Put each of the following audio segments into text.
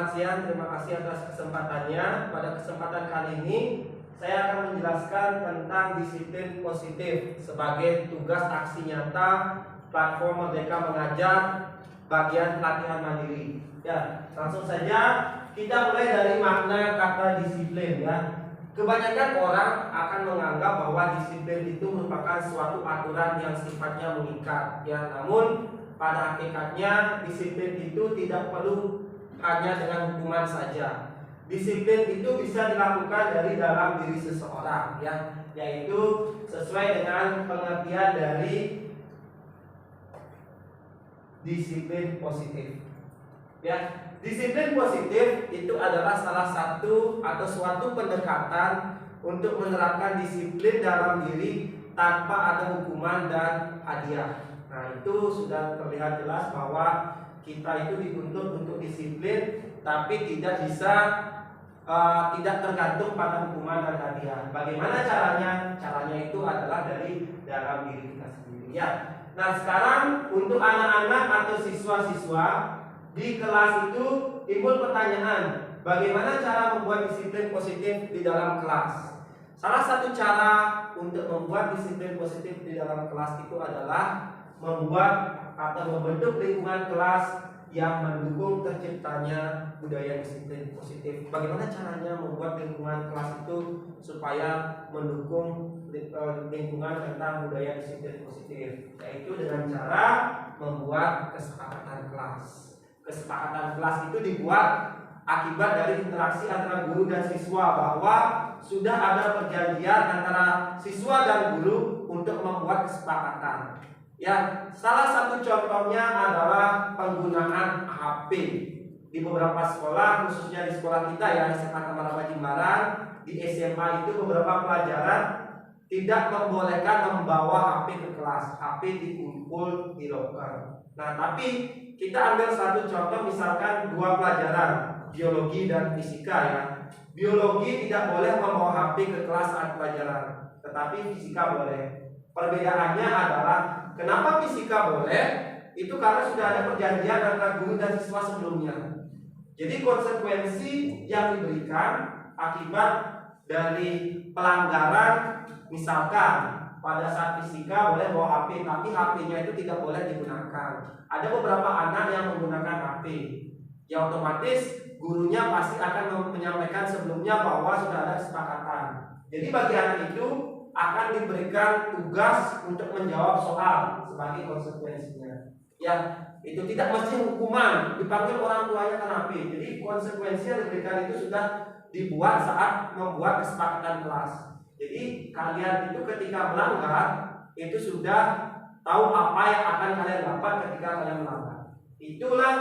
selamat siang. Terima kasih atas kesempatannya. Pada kesempatan kali ini, saya akan menjelaskan tentang disiplin positif sebagai tugas aksi nyata platform Merdeka Mengajar bagian pelatihan mandiri. Ya, langsung saja kita mulai dari makna kata disiplin ya. Kebanyakan orang akan menganggap bahwa disiplin itu merupakan suatu aturan yang sifatnya mengikat ya. Namun pada hakikatnya disiplin itu tidak perlu hanya dengan hukuman saja. Disiplin itu bisa dilakukan dari dalam diri seseorang ya, yaitu sesuai dengan pengertian dari disiplin positif. Ya, disiplin positif itu adalah salah satu atau suatu pendekatan untuk menerapkan disiplin dalam diri tanpa ada hukuman dan hadiah. Nah, itu sudah terlihat jelas bahwa kita itu dituntut untuk disiplin, tapi tidak bisa tidak tergantung pada hukuman dan hadiah. Bagaimana caranya? Caranya itu adalah dari dalam diri kita sendiri ya. Nah, sekarang untuk anak-anak atau siswa-siswa di kelas itu timbul pertanyaan, bagaimana cara membuat disiplin positif di dalam kelas? Salah satu cara untuk membuat disiplin positif di dalam kelas itu adalah membuat atau membentuk lingkungan kelas yang mendukung terciptanya budaya disiplin positif. Bagaimana caranya membuat lingkungan kelas itu supaya mendukung lingkungan tentang budaya disiplin positif? Yaitu dengan cara membuat kesepakatan kelas. Kesepakatan kelas itu dibuat akibat dari interaksi antara guru dan siswa, bahwa sudah ada perjanjian antara siswa dan guru untuk membuat kesepakatan. Ya, salah satu contohnya adalah penggunaan HP di beberapa sekolah, khususnya di sekolah kita ya, SMA Tamaraba Jimbaran. Di SMA itu beberapa pelajaran tidak membolehkan membawa HP ke kelas, HP dikumpul di loker. Nah, tapi kita ambil satu contoh, misalkan dua pelajaran, biologi dan fisika ya. Biologi tidak boleh membawa HP ke kelas saat pelajaran, tetapi fisika boleh. Perbedaannya adalah kenapa fisika boleh? Itu karena sudah ada perjanjian antara guru dan siswa sebelumnya. Jadi konsekuensi yang diberikan akibat dari pelanggaran, misalkan pada saat fisika boleh bawa HP, tapi HP-nya itu tidak boleh digunakan. Ada beberapa anak yang menggunakan HP, ya otomatis gurunya pasti akan menyampaikan sebelumnya bahwa sudah ada kesepakatan. Jadi bagi anak itu akan diberikan tugas untuk menjawab soal sebagai konsekuensinya. Ya, itu tidak mesti hukuman, dipanggil orang tuanya kenapa. Jadi konsekuensi yang diberikan itu sudah dibuat saat membuat kesepakatan kelas. Jadi kalian itu ketika melanggar itu sudah tahu apa yang akan kalian dapat ketika kalian melanggar. Itulah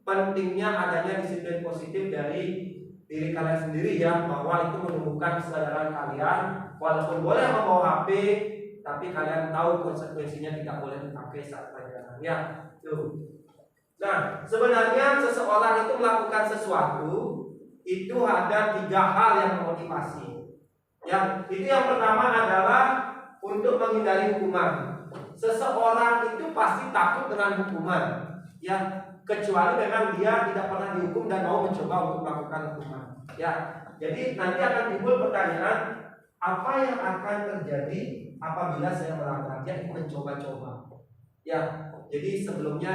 pentingnya adanya disiplin positif dari diri kalian sendiri ya, bahwa itu menumbuhkan kesadaran kalian. Walaupun boleh membawa HP, tapi kalian tahu konsekuensinya tidak boleh dipakai saat pelajaran ya. Tuh. Nah, sebenarnya seseorang itu melakukan sesuatu itu ada tiga hal yang memotivasi. Yang pertama adalah untuk menghindari hukuman. Seseorang itu pasti takut dengan hukuman ya, kecuali memang dia tidak pernah dihukum dan mau mencoba untuk melakukan hukuman ya. Jadi nanti akan timbul pertanyaan, apa yang akan terjadi apabila saya melanggar? Dia mencoba-coba ya. Jadi sebelumnya,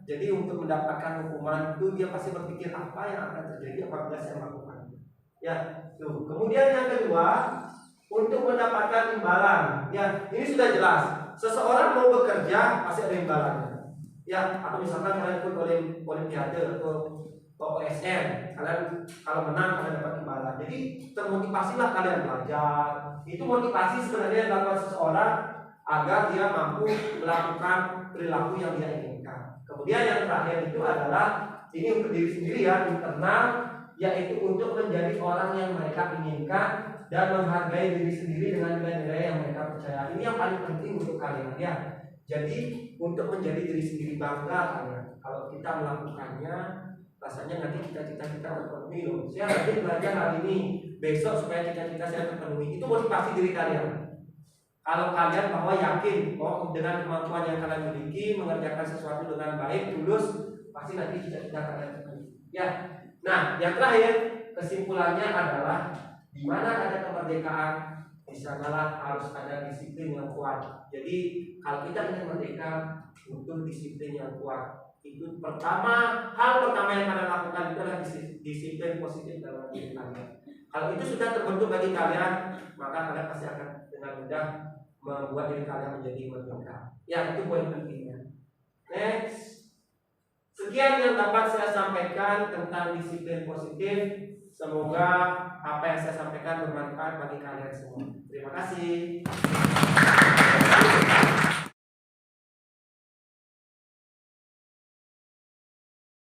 jadi untuk mendapatkan hukuman itu dia pasti berpikir apa yang akan terjadi apabila saya melakukan ya. Tuh. Kemudian yang kedua, untuk mendapatkan imbalan ya. Ini sudah jelas, seseorang mau bekerja pasti ada imbalannya ya. Atau misalkan kalian ikut olimpiade atau OSN, kalian kalau menang kalian dapat imbalan. Jadi termotivasilah kalian belajar. Itu motivasi sebenarnya yang dilakukan seseorang agar dia mampu melakukan perilaku yang dia inginkan. Kemudian yang terakhir itu adalah ini untuk diri sendiri ya, internal, yaitu untuk menjadi orang yang mereka inginkan dan menghargai diri sendiri dengan nilai-nilai yang mereka percaya. Ini yang paling penting untuk kalian ya. Jadi untuk menjadi diri sendiri bangga kalian. Kalau kita melakukannya, rasanya nanti cita-cita kita terpenuhi loh. Saya rajin belajar hari ini, besok supaya cita-cita saya terpenuhi. Itu motivasi diri kalian. Kalau kalian bahwa yakin bahwa dengan kemampuan yang kalian miliki mengerjakan sesuatu dengan baik, tulus, pasti nanti cita-cita kalian terpenuhi. Ya, Nah, yang terakhir kesimpulannya adalah di mana ada kemerdekaan, di sanalah harus ada disiplin yang kuat. Jadi kalau kita ingin merdeka, butuh disiplin yang kuat. Itu hal pertama yang kalian lakukan itu adalah disiplin positif dalam diri kalian. Kalau itu sudah terbentuk bagi kalian, maka kalian pasti akan dengan mudah membuat diri kalian menjadi merdeka. Ya, itu poin pentingnya. Next. Sekian yang dapat saya sampaikan tentang disiplin positif. Semoga apa yang saya sampaikan bermanfaat bagi kalian semua. Terima kasih.